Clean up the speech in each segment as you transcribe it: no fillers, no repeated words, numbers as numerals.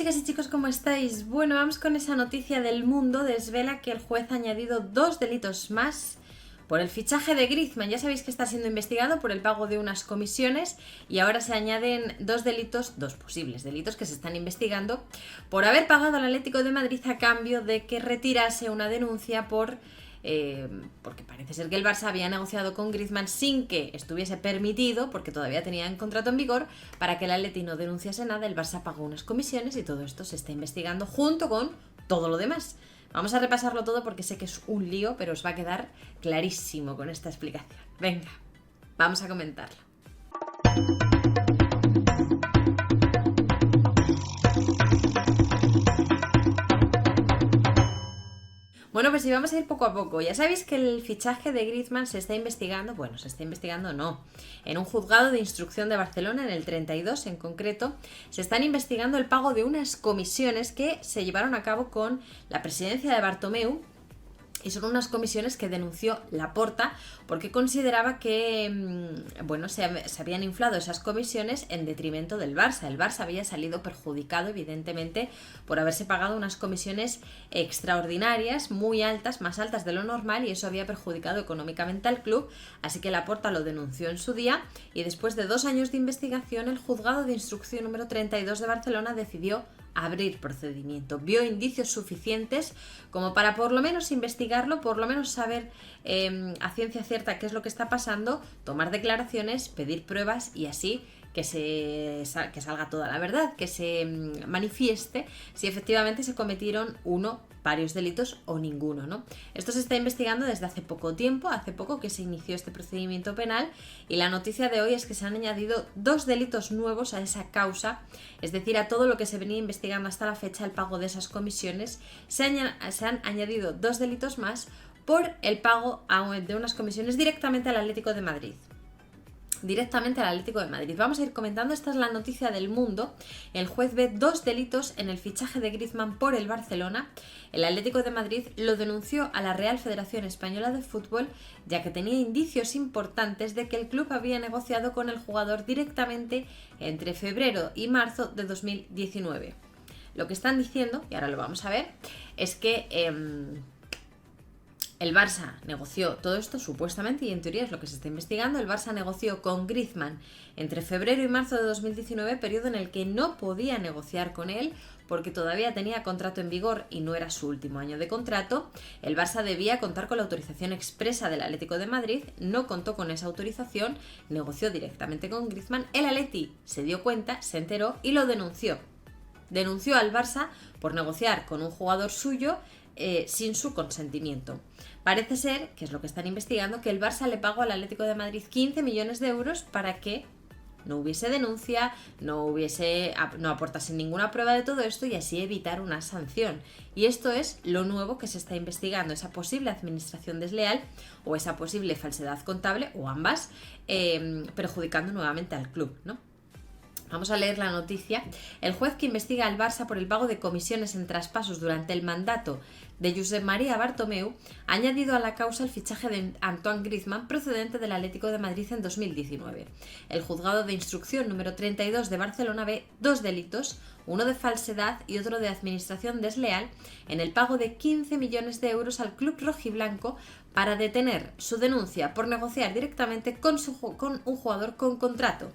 chicas y chicos, ¿cómo estáis? Bueno, vamos con esa noticia del Mundo. Desvela que el juez ha añadido 2 delitos más por el fichaje de Griezmann. Ya sabéis que está siendo investigado por el pago de unas comisiones y ahora se añaden 2 delitos, 2 posibles delitos que se están investigando por haber pagado al Atlético de Madrid a cambio de que retirase una denuncia porque parece ser que el Barça había negociado con Griezmann sin que estuviese permitido, porque todavía tenían contrato en vigor, para que el Atleti no denunciase nada. El Barça pagó unas comisiones y todo esto se está investigando junto con todo lo demás. Vamos a repasarlo todo porque sé que es un lío, pero os va a quedar clarísimo con esta explicación. Venga, vamos a comentarlo. Bueno, pues sí, vamos a ir poco a poco. Ya sabéis que el fichaje de Griezmann se está investigando, en un juzgado de instrucción de Barcelona, en el 32 en concreto, se están investigando el pago de unas comisiones que se llevaron a cabo con la presidencia de Bartomeu. Y son unas comisiones que denunció Laporta porque consideraba que se habían inflado esas comisiones en detrimento del Barça. El Barça había salido perjudicado, evidentemente, por haberse pagado unas comisiones extraordinarias, muy altas, más altas de lo normal, y eso había perjudicado económicamente al club. Así que Laporta lo denunció en su día y después de 2 años de investigación, el juzgado de instrucción número 32 de Barcelona decidió abrir procedimiento. Vio indicios suficientes como para por lo menos investigarlo, por lo menos saber a ciencia cierta qué es lo que está pasando, tomar declaraciones, pedir pruebas y así que salga toda la verdad, que se manifieste si efectivamente se cometieron varios delitos o ninguno, ¿no? Esto se está investigando desde hace poco tiempo, hace poco que se inició este procedimiento penal, y la noticia de hoy es que se han añadido 2 delitos nuevos a esa causa, es decir, a todo lo que se venía investigando hasta la fecha, el pago de esas comisiones. Se han añadido 2 delitos más por el pago de unas comisiones directamente al Atlético de Madrid. Vamos a ir comentando. Esta es la noticia del Mundo. El juez ve 2 delitos en el fichaje de Griezmann por el Barcelona. El Atlético de Madrid lo denunció a la Real Federación Española de Fútbol, ya que tenía indicios importantes de que el club había negociado con el jugador directamente entre febrero y marzo de 2019. Lo que están diciendo, y ahora lo vamos a ver, es que el Barça negoció todo esto, supuestamente, y en teoría es lo que se está investigando. El Barça negoció con Griezmann entre febrero y marzo de 2019, periodo en el que no podía negociar con él porque todavía tenía contrato en vigor y no era su último año de contrato. El Barça debía contar con la autorización expresa del Atlético de Madrid, no contó con esa autorización, negoció directamente con Griezmann. El Atleti se dio cuenta, se enteró y lo denunció. Denunció al Barça por negociar con un jugador suyo sin su consentimiento. Parece ser, que es lo que están investigando, que el Barça le pagó al Atlético de Madrid 15 millones de euros para que no hubiese denuncia, no aportase ninguna prueba de todo esto y así evitar una sanción. Y esto es lo nuevo que se está investigando, esa posible administración desleal o esa posible falsedad contable, o ambas, perjudicando nuevamente al club, ¿no? Vamos a leer la noticia. El juez que investiga al Barça por el pago de comisiones en traspasos durante el mandato de Josep María Bartomeu ha añadido a la causa el fichaje de Antoine Griezmann procedente del Atlético de Madrid en 2019. El juzgado de instrucción número 32 de Barcelona ve 2 delitos, uno de falsedad y otro de administración desleal, en el pago de 15 millones de euros al club rojiblanco para detener su denuncia por negociar directamente con un jugador con contrato.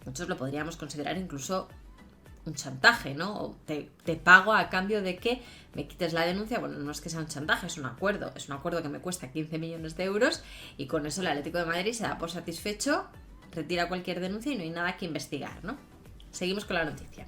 Muchos lo podríamos considerar incluso un chantaje, ¿no? O te pago a cambio de que me quites la denuncia. Bueno, no es que sea un chantaje, es un acuerdo que me cuesta 15 millones de euros y con eso el Atlético de Madrid se da por satisfecho, retira cualquier denuncia y no hay nada que investigar, ¿no? Seguimos con la noticia.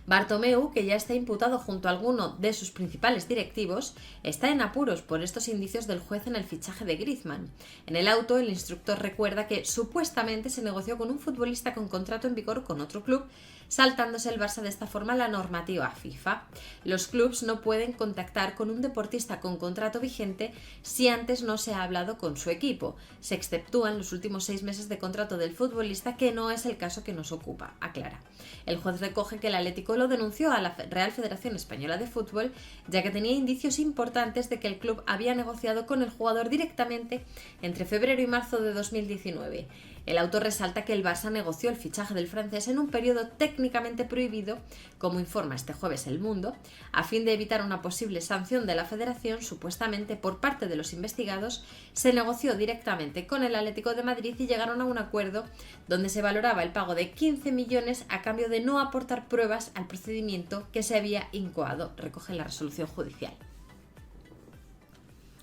Bartomeu, que ya está imputado junto a alguno de sus principales directivos, está en apuros por estos indicios del juez en el fichaje de Griezmann. En el auto, el instructor recuerda que supuestamente se negoció con un futbolista con contrato en vigor con otro club, saltándose el Barça de esta forma la normativa FIFA. Los clubs no pueden contactar con un deportista con contrato vigente si antes no se ha hablado con su equipo. Se exceptúan los últimos 6 meses de contrato del futbolista, que no es el caso que nos ocupa, aclara. El juez recoge que el Atlético lo denunció a la Real Federación Española de Fútbol, ya que tenía indicios importantes de que el club había negociado con el jugador directamente entre febrero y marzo de 2019. El autor resalta que el Barça negoció el fichaje del francés en un periodo técnicamente prohibido, como informa este jueves El Mundo, a fin de evitar una posible sanción de la Federación. Supuestamente por parte de los investigados se negoció directamente con el Atlético de Madrid y llegaron a un acuerdo donde se valoraba el pago de 15 millones a cambio de no aportar pruebas al procedimiento que se había incoado, recoge la resolución judicial.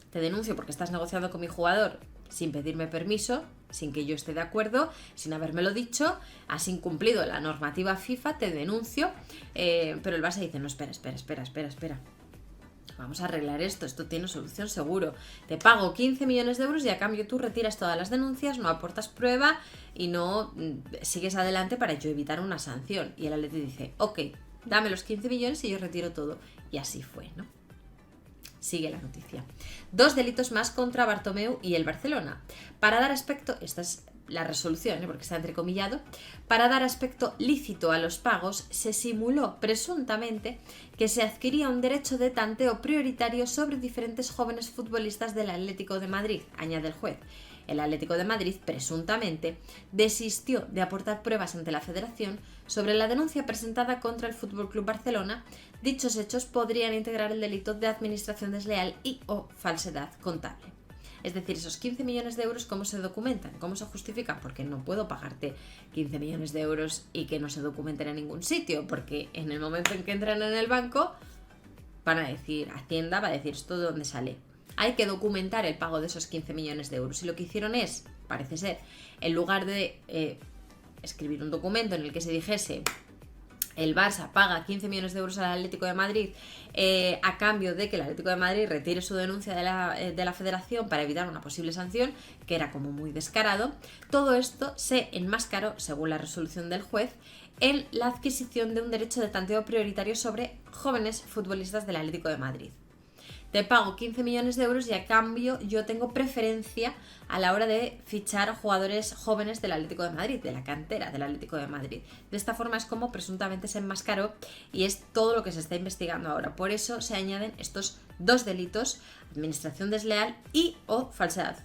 Te denuncio porque estás negociando con mi jugador sin pedirme permiso, sin que yo esté de acuerdo, sin habérmelo dicho, has incumplido la normativa FIFA, te denuncio, pero el Barça dice, no, espera. Vamos a arreglar esto tiene solución seguro. Te pago 15 millones de euros y a cambio tú retiras todas las denuncias, no aportas prueba y no sigues adelante para yo evitar una sanción. Y el Atleti dice, ok, dame los 15 millones y yo retiro todo. Y así fue, ¿no? Sigue la noticia. 2 delitos más contra Bartomeu y el Barcelona. Para dar aspecto, esta es la resolución, porque está entrecomillado, para dar aspecto lícito a los pagos, se simuló presuntamente que se adquiría un derecho de tanteo prioritario sobre diferentes jóvenes futbolistas del Atlético de Madrid, añade el juez. El Atlético de Madrid, presuntamente, desistió de aportar pruebas ante la Federación sobre la denuncia presentada contra el FC Barcelona. Dichos hechos podrían integrar el delito de administración desleal y o falsedad contable. Es decir, esos 15 millones de euros, ¿cómo se documentan? ¿Cómo se justifican? Porque no puedo pagarte 15 millones de euros y que no se documenten en ningún sitio, porque en el momento en que entran en el banco van a decir, Hacienda va a decir, ¿esto de dónde sale? Hay que documentar el pago de esos 15 millones de euros. Y lo que hicieron es, parece ser, en lugar de escribir un documento en el que se dijese el Barça paga 15 millones de euros al Atlético de Madrid a cambio de que el Atlético de Madrid retire su denuncia de la Federación para evitar una posible sanción, que era como muy descarado, todo esto se enmascaró, según la resolución del juez, en la adquisición de un derecho de tanteo prioritario sobre jóvenes futbolistas del Atlético de Madrid. Te pago 15 millones de euros y a cambio yo tengo preferencia a la hora de fichar a jugadores jóvenes del Atlético de Madrid, de la cantera del Atlético de Madrid. De esta forma es como presuntamente se enmascaró y es todo lo que se está investigando ahora. Por eso se añaden estos 2 delitos, administración desleal y o falsedad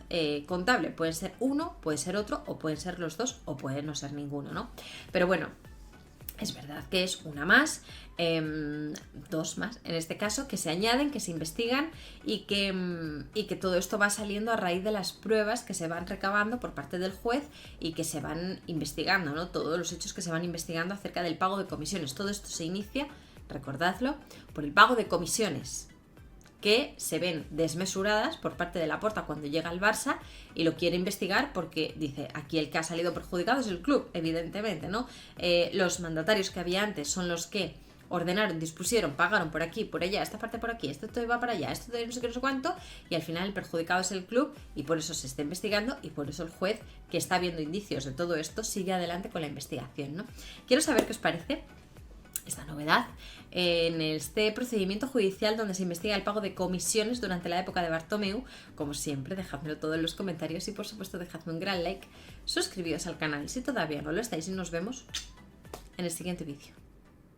contable. Puede ser uno, puede ser otro, o pueden ser los dos, o puede no ser ninguno, ¿no? Pero bueno, es verdad que es una más, 2 más en este caso, que se añaden, que se investigan y que todo esto va saliendo a raíz de las pruebas que se van recabando por parte del juez y que se van investigando, ¿no? Todos los hechos que se van investigando acerca del pago de comisiones. Todo esto se inicia, recordadlo, por el pago de comisiones que se ven desmesuradas por parte de Laporta cuando llega al Barça y lo quiere investigar porque dice, aquí el que ha salido perjudicado es el club, evidentemente, ¿no? Los mandatarios que había antes son los que ordenaron, dispusieron, pagaron por aquí, por allá, esta parte por aquí, esto todo va para allá, esto todo no sé qué, no sé cuánto, y al final el perjudicado es el club y por eso se está investigando y por eso el juez, que está viendo indicios de todo esto, sigue adelante con la investigación, ¿no? Quiero saber qué os parece esta novedad en este procedimiento judicial donde se investiga el pago de comisiones durante la época de Bartomeu. Como siempre, dejadmelo todo en los comentarios y por supuesto dejadme un gran like, suscribíos al canal si todavía no lo estáis y nos vemos en el siguiente vídeo.